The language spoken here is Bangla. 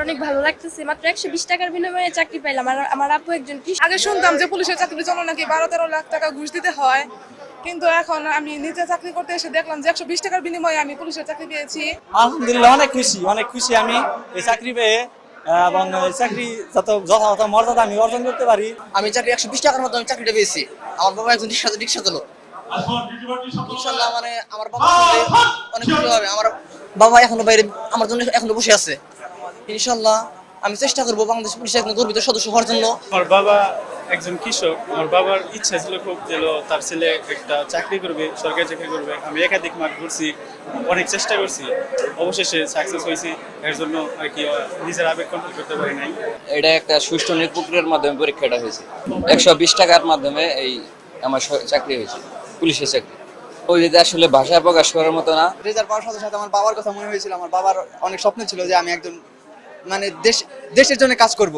অনেক ভালো লাগতেছে। মাত্র 120 টাকার বিনিময়ে চাকরি পাইলাম। আর আমার আপু একজন কৃষক। আগে শুনতাম যে পুলিশের চাকরির জন্য নাকি 12-13 লাখ টাকা ঘুষ দিতে হয়, কিন্তু এখন আমি নিজে চাকরি করতে এসে দেখলাম যে 120 টাকার বিনিময়ে আমি পুলিশের চাকরি পেয়েছি। আলহামদুলিল্লাহ অনেক খুশি আমি এই চাকরি পেয়ে, এবং এই চাকরি যথাযথ মর্যাদা আমি অর্জন করতে পারি। আমি চাকরি 120 টাকার মতো আমি চাকরিটা পেয়েছি। আমার বাবা একজন রিক্সা চালক। ইনশাআল্লাহ মানে আমার বাবা অনেক খুশি হবে। আমার বাবা এখনো বাইরে আমার জন্য এখনো বসে আছে। ইনশাআল্লাহ আমি চেষ্টা করবো বাংলাদেশ পুলিশের একজন গর্বিত সদস্য হওয়ার জন্য। আমার বাবা একজন কৃষক। আমার বাবার ইচ্ছা ছিল খুব যে তার ছেলে একটা চাকরি করবে, সরকারি চাকরি করবে। আমি একাধিক মাঠ ঘুরছি, অনেক চেষ্টা করছি, অবশেষে সাকসেস হয়েছি। এর জন্য আর কি নিজের আবেগ কন্ট্রোল করতে পারি নাই। এটা একটা সুষ্ঠু প্রক্রিয়ার মাধ্যমে পরীক্ষাটা হয়েছে। 120 টাকার মাধ্যমে এই আমার চাকরি হয়েছে, পুলিশের চাকরি। ওই যে আসলে ভাষায় প্রকাশ করার মতো না। রেজাল্ট পাওয়ার সাথে সাথে আমার বাবার কথা মনে হয়েছিল। আমার বাবার অনেক স্বপ্ন ছিল যে আমি একজন মানে দেশের জন্য কাজ করব।